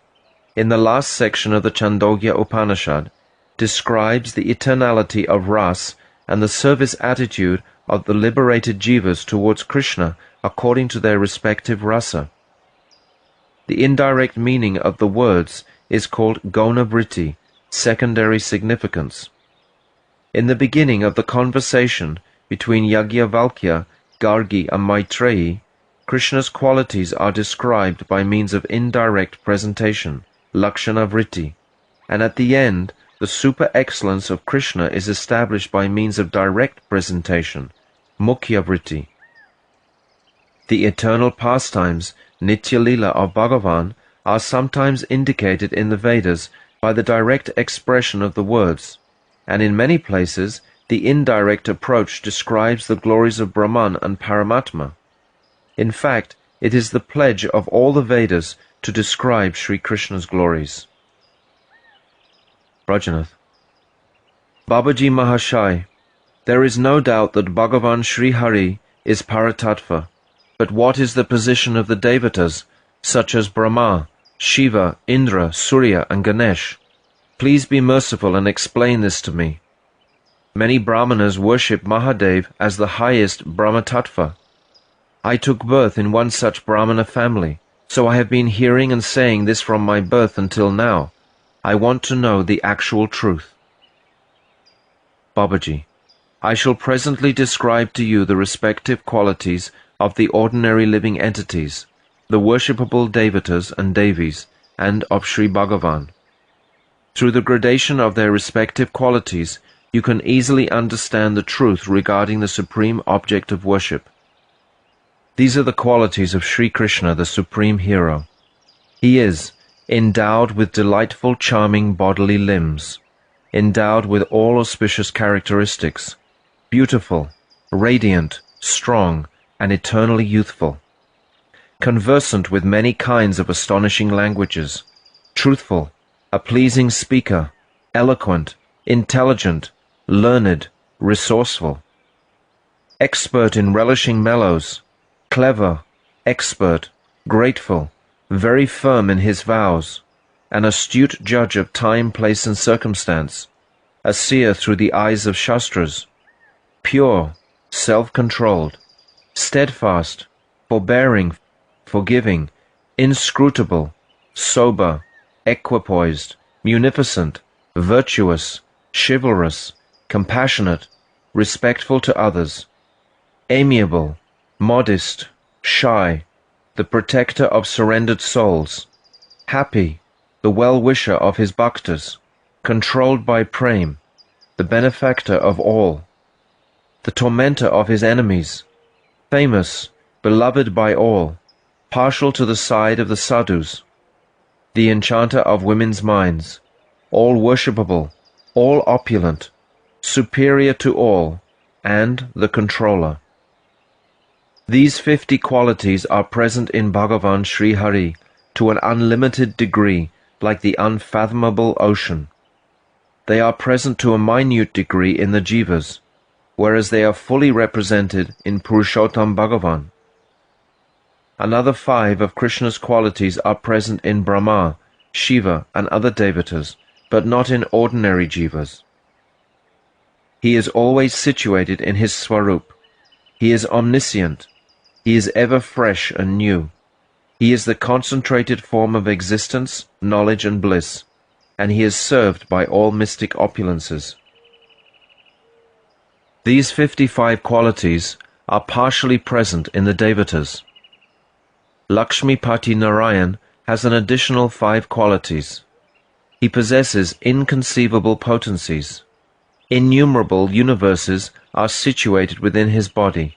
in the last section of the Chandogya Upanishad, describes the eternality of ras and the service attitude of the liberated jivas towards Krishna according to their respective rasa. The indirect meaning of the words is called gona vritti, secondary significance. In the beginning of the conversation between Yajnavalkya, Gargi and Maitreyi, Krishna's qualities are described by means of indirect presentation, lakshana vritti, and at the end the super-excellence of Krishna is established by means of direct presentation, mukhya vritti. The eternal pastimes, Nitya Lila of Bhagavan, are sometimes indicated in the Vedas by the direct expression of the words, and in many places the indirect approach describes the glories of Brahman and Paramatma. In fact, it is the pledge of all the Vedas to describe Sri Krishna's glories. Brajanath. Babaji Mahashai, there is no doubt that Bhagavan Sri Hari is Paratattva, but what is the position of the Devatas, such as Brahma, Shiva, Indra, Surya and Ganesh? Please be merciful and explain this to me. Many Brahmanas worship Mahadev as the highest Brahmatattva. I took birth in one such Brahmana family, so I have been hearing and saying this from my birth until now. I want to know the actual truth. Babaji, I shall presently describe to you the respective qualities of the ordinary living entities, the worshipable Devatas and Devis, and of Sri Bhagavan. Through the gradation of their respective qualities, you can easily understand the truth regarding the supreme object of worship. These are the qualities of Sri Krishna, the supreme hero. He is endowed with delightful, charming bodily limbs, endowed with all auspicious characteristics, beautiful, radiant, strong, and eternally youthful, conversant with many kinds of astonishing languages, truthful, a pleasing speaker, eloquent, intelligent, learned, resourceful, expert in relishing mellows, clever, expert, grateful, very firm in his vows, an astute judge of time, place and circumstance, a seer through the eyes of Shastras, pure, self-controlled, steadfast, forbearing, forgiving, inscrutable, sober, equipoised, munificent, virtuous, chivalrous, compassionate, respectful to others, amiable, modest, shy, the protector of surrendered souls, happy, the well-wisher of his bhaktas, controlled by prem, the benefactor of all, the tormentor of his enemies, famous, beloved by all, partial to the side of the sadhus, the enchanter of women's minds, all worshipable, all opulent, superior to all, and the controller. These 50 qualities are present in Bhagavan Sri Hari to an unlimited degree, like the unfathomable ocean. They are present to a minute degree in the jivas, whereas they are fully represented in Purushottam Bhagavan. Another 5 of Krishna's qualities are present in Brahma, Shiva and other devatas, but not in ordinary jivas. He is always situated in his Swarup. He is omniscient. He is ever fresh and new. He is the concentrated form of existence, knowledge and bliss, and he is served by all mystic opulences. These 55 qualities are partially present in the devatas. Lakshmipati Narayan has an additional 5 qualities. He possesses inconceivable potencies. Innumerable universes are situated within his body.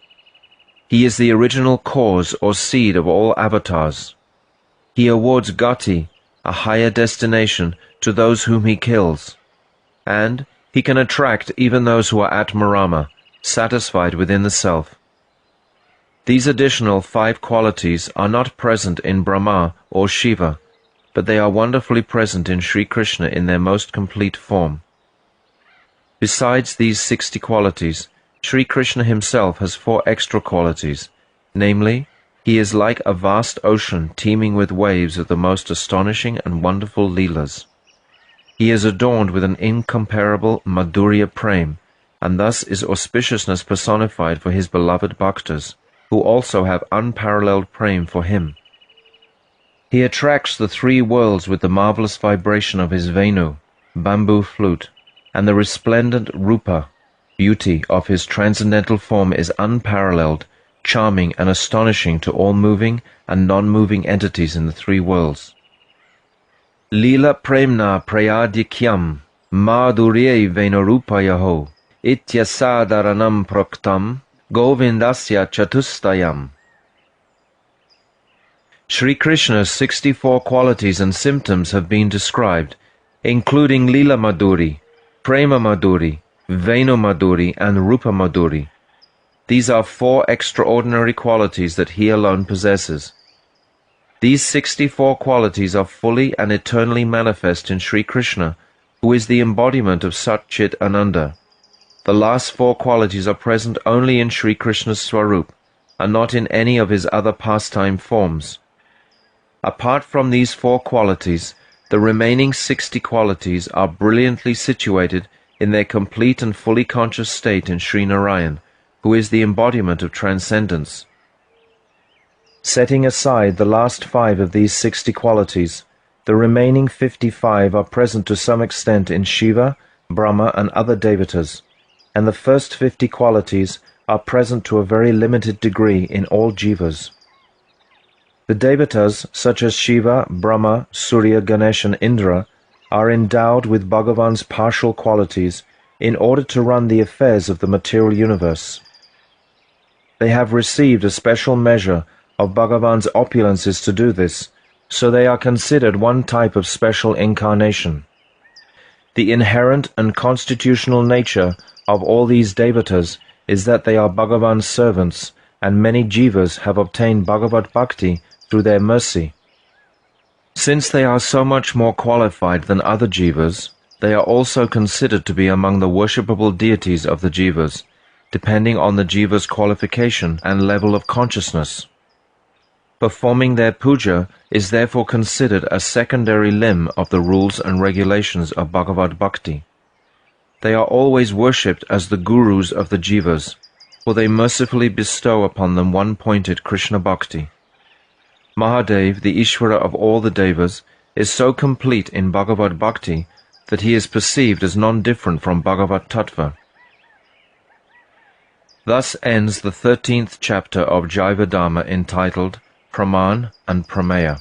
He is the original cause or seed of all avatars. He awards gati, a higher destination, to those whom he kills. And he can attract even those who are atmarama, satisfied within the self. These additional 5 qualities are not present in Brahma or Shiva, but they are wonderfully present in Sri Krishna in their most complete form. Besides these 60 qualities, Sri Krishna himself has 4 extra qualities, namely, he is like a vast ocean teeming with waves of the most astonishing and wonderful leelas. He is adorned with an incomparable Madhurya Prem, and thus is auspiciousness personified for his beloved bhaktas, who also have unparalleled prem for him. He attracts the 3 worlds with the marvelous vibration of his Venu, bamboo flute, and the resplendent Rupa, beauty of his transcendental form is unparalleled, charming and astonishing to all moving and non-moving entities in the 3 worlds. Lila premna prayadikyam madhurye venurupayaho ityasadaranam proktam govindasya chatustayam. Sri Krishna's 64 qualities and symptoms have been described, including Lila Madhuri, Prema Madhuri, Venu Madhuri, and Rupa Madhuri. These are 4 extraordinary qualities that he alone possesses. These 64 qualities are fully and eternally manifest in Sri Krishna, who is the embodiment of Sat Chit Ananda. The last 4 qualities are present only in Sri Krishna's Swarup, and not in any of his other pastime forms. Apart from these 4 qualities, the remaining 60 qualities are brilliantly situated in their complete and fully conscious state in Sri Narayan, who is the embodiment of transcendence. Setting aside the last 5 of these 60 qualities, the remaining 55 are present to some extent in Shiva, Brahma, and other devatas, and the first 50 qualities are present to a very limited degree in all jivas. The devatas, such as Shiva, Brahma, Surya, Ganesh, and Indra, are endowed with Bhagavan's partial qualities in order to run the affairs of the material universe. They have received a special measure of Bhagavan's opulences to do this, so they are considered one type of special incarnation. The inherent and constitutional nature of all these devatas is that they are Bhagavan's servants, and many jivas have obtained Bhagavad Bhakti through their mercy. Since they are so much more qualified than other jivas, they are also considered to be among the worshipable deities of the jivas, depending on the jiva's qualification and level of consciousness. Performing their puja is therefore considered a secondary limb of the rules and regulations of Bhagavad Bhakti. They are always worshipped as the gurus of the jivas, for they mercifully bestow upon them one-pointed Krishna Bhakti. Mahadev, the Ishvara of all the Devas, is so complete in Bhagavad Bhakti that he is perceived as non-different from Bhagavad Tattva. Thus ends the 13th chapter of Jaiva Dharma entitled Pramāṇa and Prameya.